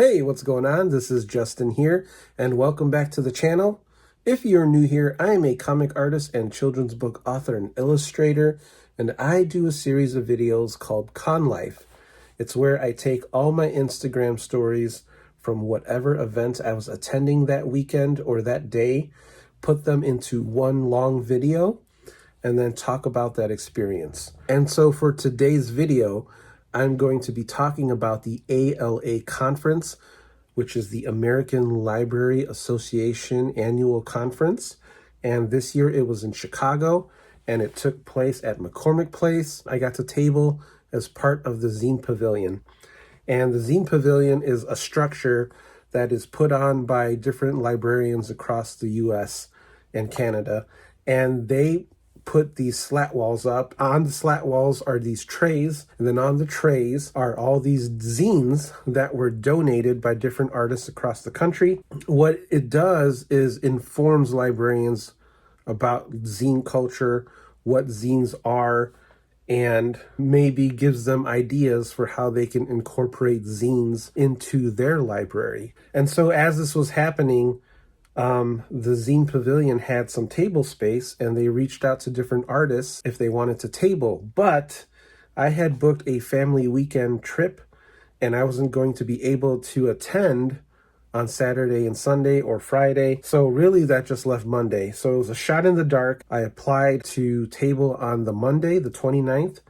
Hey, what's going on? This is Justin here, and welcome back to the channel. If you're new here, I am a comic artist and children's book author and illustrator, and I do a series of videos called Con Life. It's where I take all my Instagram stories from whatever event I was attending that weekend or that day, put them into one long video, and then talk about that experience. And so for today's video, I'm going to be talking about the ALA conference, which is the American Library Association annual conference. And this year it was in Chicago and it took place at McCormick Place. I got to table as part of the Zine Pavilion. And the Zine Pavilion is a structure that is put on by different librarians across the US and Canada. And they put these slat walls up. On the slat walls are these trays, and then on the trays are all these zines that were donated by different artists across the country. What it does is informs librarians about zine culture, what zines are, and maybe gives them ideas for how they can incorporate zines into their library. And so as this was happening, the Zine Pavilion had some table space and they reached out to different artists if they wanted to table. But I had booked a family weekend trip and I wasn't going to be able to attend on Saturday and Sunday or Friday. So really that just left Monday. So it was a shot in the dark. I applied to table on the Monday, the 29th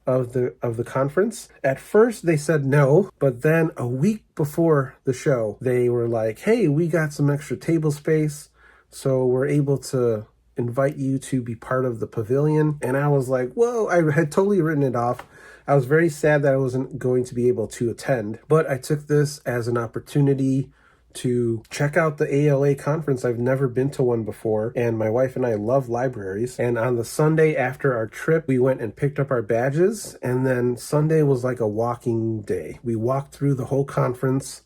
of the conference. At first they said no, but then a week before the show, they were like, hey, we got some extra table space, so we're able to invite you to be part of the pavilion. And I was like, whoa, I had totally written it off. I was very sad that I wasn't going to be able to attend, but I took this as an opportunity to check out the ALA conference. I've never been to one before, and my wife and I love libraries. And on the Sunday after our trip, we went and picked up our badges, and then Sunday was like a walking day. We walked through the whole conference.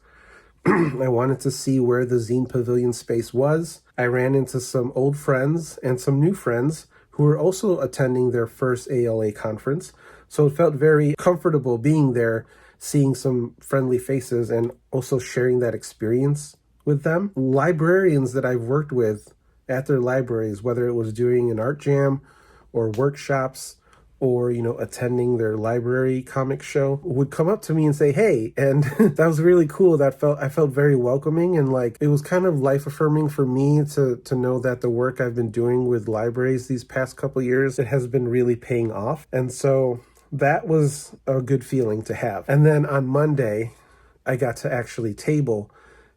I wanted to see where the Zine Pavilion space was. I ran into some old friends and some new friends who were also attending their first ALA conference. So it felt very comfortable being there, seeing some friendly faces and also sharing that experience with them. Librarians that I've worked with at their libraries, whether it was doing an art jam or workshops or, attending their library comic show, would come up to me and say, hey, and that was really cool. I felt very welcoming, and like it was kind of life affirming for me to know that the work I've been doing with libraries these past couple years, it has been really paying off. And so that was a good feeling to have. And then on Monday, I got to actually table.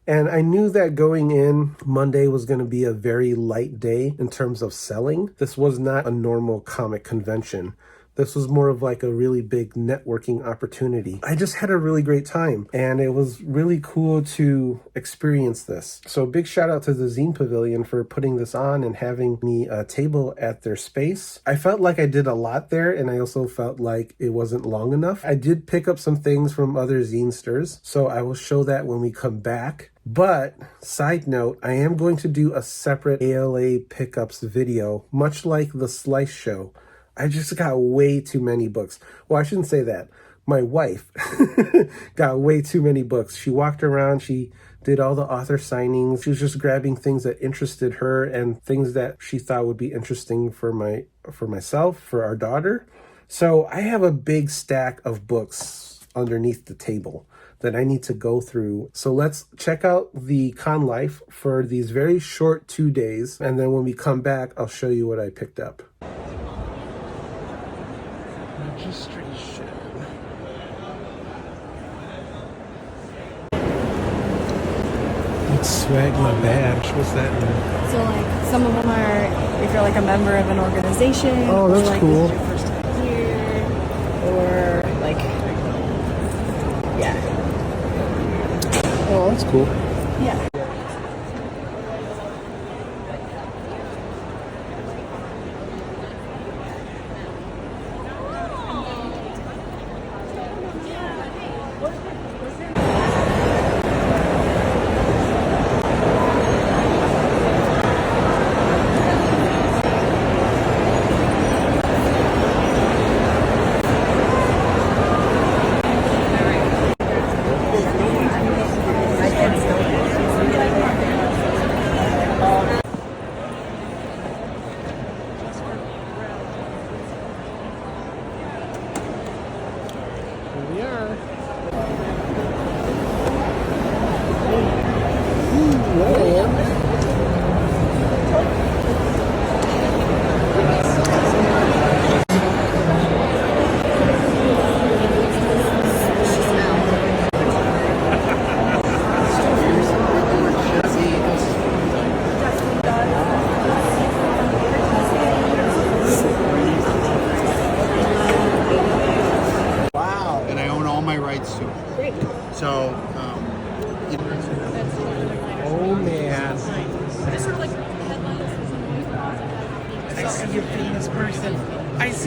And I knew that going in, Monday was going to be a very light day in terms of selling. This was not a normal comic convention. This was more of like a really big networking opportunity. I just had a really great time, and it was really cool to experience this. So big shout out to the Zine Pavilion for putting this on and having me table at their space. I felt like I did a lot there, and I also felt like it wasn't long enough. I did pick up some things from other zinesters, so I will show that when we come back. But side note, I am going to do a separate ALA pickups video, much like the Slice show. I just got way too many books. Well, I shouldn't say that. My wife got way too many books. She walked around, she did all the author signings. She was just grabbing things that interested her and things that she thought would be interesting for myself, for our daughter. So I have a big stack of books underneath the table that I need to go through. So let's check out the Con Life for these very short 2 days. And then when we come back, I'll show you what I picked up. Registration. Let's swag my badge. What's that mean? So like some of them are if you're like a member of an organization. Oh, that's like, cool. This is your first time here, or like yeah. Oh, that's cool. Yeah.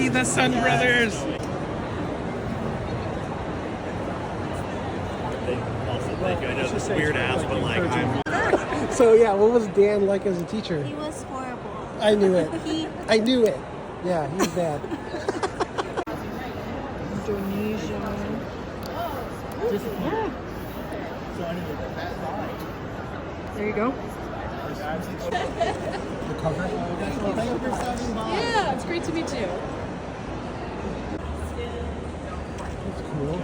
Hey, the Sun Brothers. Like, I know this weird ass, but like, I'm. So yeah, what was Dan like as a teacher? He was horrible. I knew it. I knew it. Yeah, he's bad. Indonesian. There you go. The cover. Yeah, it's great to meet you. That's cool.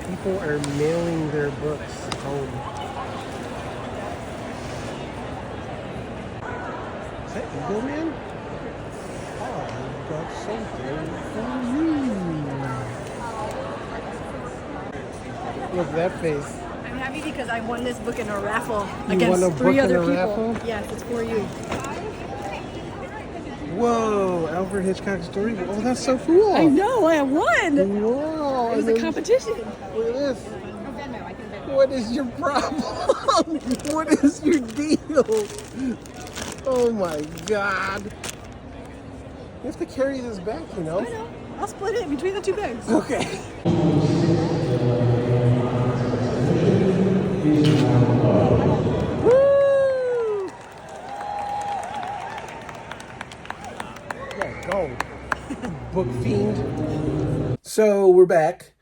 People are mailing their books home. Is that Eagle Man? Oh, I've got something for you. Look at that face. I'm happy because I won this book in a raffle You against won a 3 book other in a people. raffle? Yes, it's for you. Whoa, Alfred Hitchcock story. Oh, that's so cool. I know, I won. Wow. It was a competition. Look at this. What is your problem? What is your deal? Oh my God. You have to carry this back, you know? I know. I'll split it between the 2 bags. Okay. Woo! Yeah, go. Book fiend. So we're back,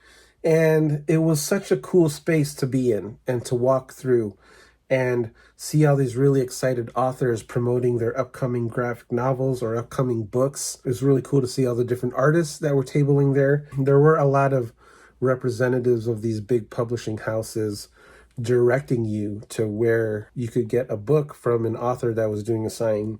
and it was such a cool space to be in and to walk through and see all these really excited authors promoting their upcoming graphic novels or upcoming books. It was really cool to see all the different artists that were tabling there. There were a lot of representatives of these big publishing houses directing you to where you could get a book from an author that was doing a signing.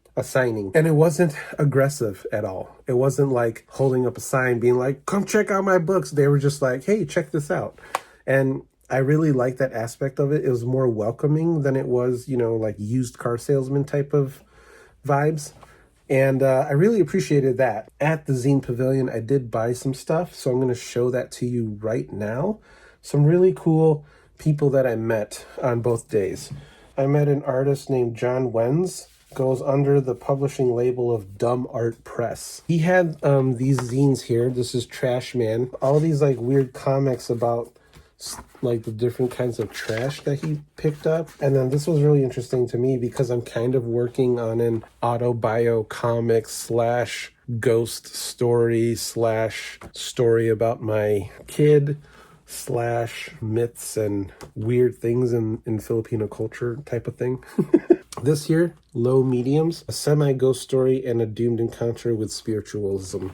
And it wasn't aggressive at all. It wasn't like holding up a sign being like, come check out my books. They were just like, hey, check this out. And I really liked that aspect of it. It was more welcoming than it was, you know, like used car salesman type of vibes. And I really appreciated that. At the Zine Pavilion, I did buy some stuff, so I'm going to show that to you right now. Some really cool people that I met on both days. I met an artist named John Wenz, goes under the publishing label of Dumb Art Press. He had these zines here. This is Trash Man. All these like weird comics about like the different kinds of trash that he picked up. And then this was really interesting to me because I'm kind of working on an autobio comic slash ghost story slash story about my kid slash myths and weird things in Filipino culture type of thing. This here, Low Mediums, a semi-ghost story and a doomed encounter with spiritualism.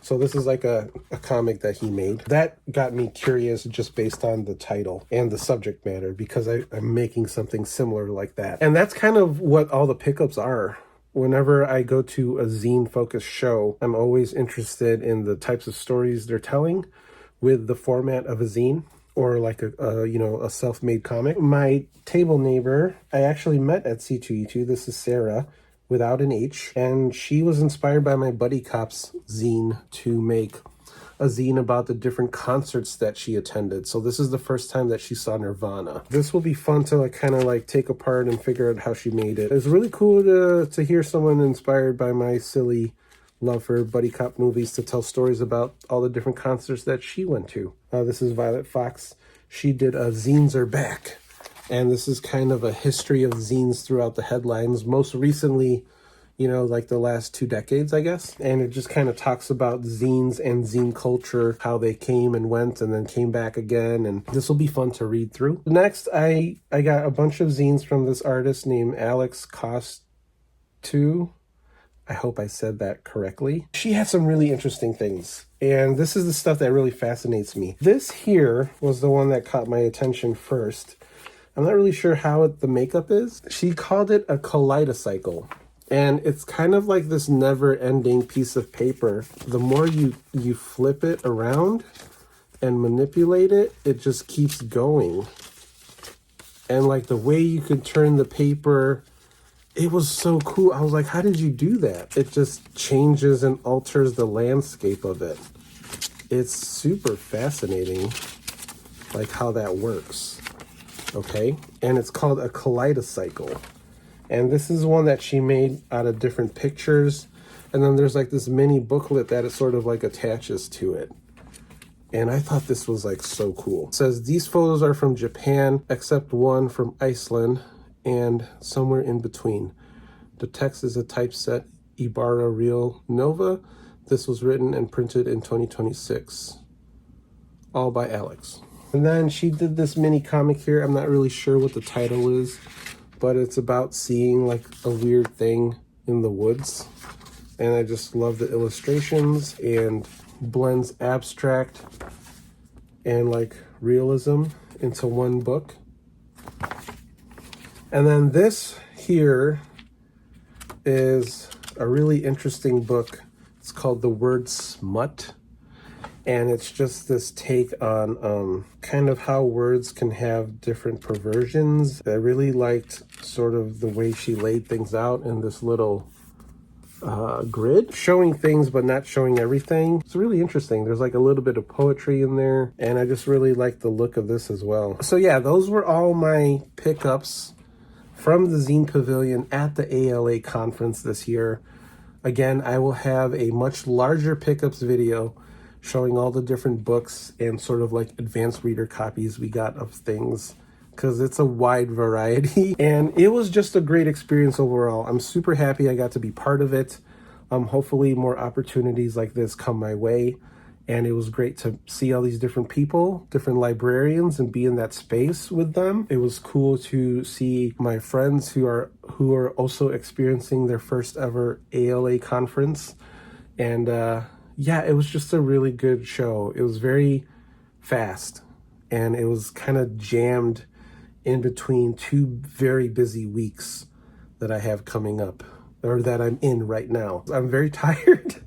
So this is like a comic that he made. That got me curious just based on the title and the subject matter because I'm making something similar like that. And that's kind of what all the pickups are. Whenever I go to a zine-focused show, I'm always interested in the types of stories they're telling with the format of a zine or like a self-made comic. My table neighbor, I actually met at C2E2. This is Sarah, without an H, and she was inspired by my Buddy Cops zine to make a zine about the different concerts that she attended. So this is the first time that she saw Nirvana. This will be fun to like kind of like take apart and figure out how she made it. It's really cool to hear someone inspired by my silly love for buddy cop movies to tell stories about all the different concerts that she went to. This is Violet Fox. She did Zines Are Back. And this is kind of a history of zines throughout the headlines. Most recently, you know, like the last 2 decades, I guess. And it just kind of talks about zines and zine culture, how they came and went and then came back again. And this will be fun to read through. Next, I got a bunch of zines from this artist named Alex Costu. I hope I said that correctly. She had some really interesting things. And this is the stuff that really fascinates me. This here was the one that caught my attention first. I'm not really sure how the makeup is. She called it a kaleidocycle. And it's kind of like this never-ending piece of paper. The more you flip it around and manipulate it, it just keeps going. And like the way you could turn the paper, it was so cool. I was like, how did you do that? It just changes and alters the landscape of it. It's super fascinating, like how that works. Okay, and it's called a kaleidocycle. And this is one that she made out of different pictures. And then there's like this mini booklet that it sort of like attaches to it. And I thought this was like so cool. It says these photos are from Japan, except one from Iceland and somewhere in between. The text is a typeset Ibarra Real Nova. This was written and printed in 2026. All by Alex. And then she did this mini comic here. I'm not really sure what the title is, but it's about seeing like a weird thing in the woods. And I just love the illustrations and blends abstract and like realism into one book. And then this here is a really interesting book. It's called The Word Smut. And it's just this take on kind of how words can have different perversions. I really liked sort of the way she laid things out in this little grid, showing things but not showing everything. It's really interesting. There's like a little bit of poetry in there, and I just really like the look of this as well. So yeah, those were all my pickups from the Zine Pavilion at the ALA conference this year. Again, I will have a much larger pickups video showing all the different books and sort of like advanced reader copies we got of things, because it's a wide variety. And it was just a great experience overall. I'm super happy I got to be part of it. Hopefully more opportunities like this come my way. And it was great to see all these different people, different librarians, and be in that space with them. It was cool to see my friends who are also experiencing their first ever ALA conference. And yeah, it was just a really good show. It was very fast, and it was kind of jammed in between two very busy weeks that I have coming up, or that I'm in right now. I'm very tired.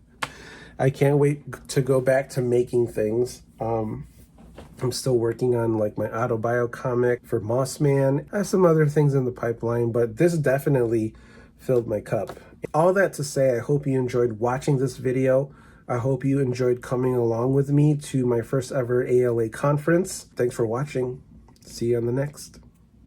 I can't wait to go back to making things. I'm still working on like my autobio comic for Mossman. I have some other things in the pipeline, but this definitely filled my cup. All that to say, I hope you enjoyed watching this video. I hope you enjoyed coming along with me to my first ever ALA conference. Thanks for watching. See you on the next.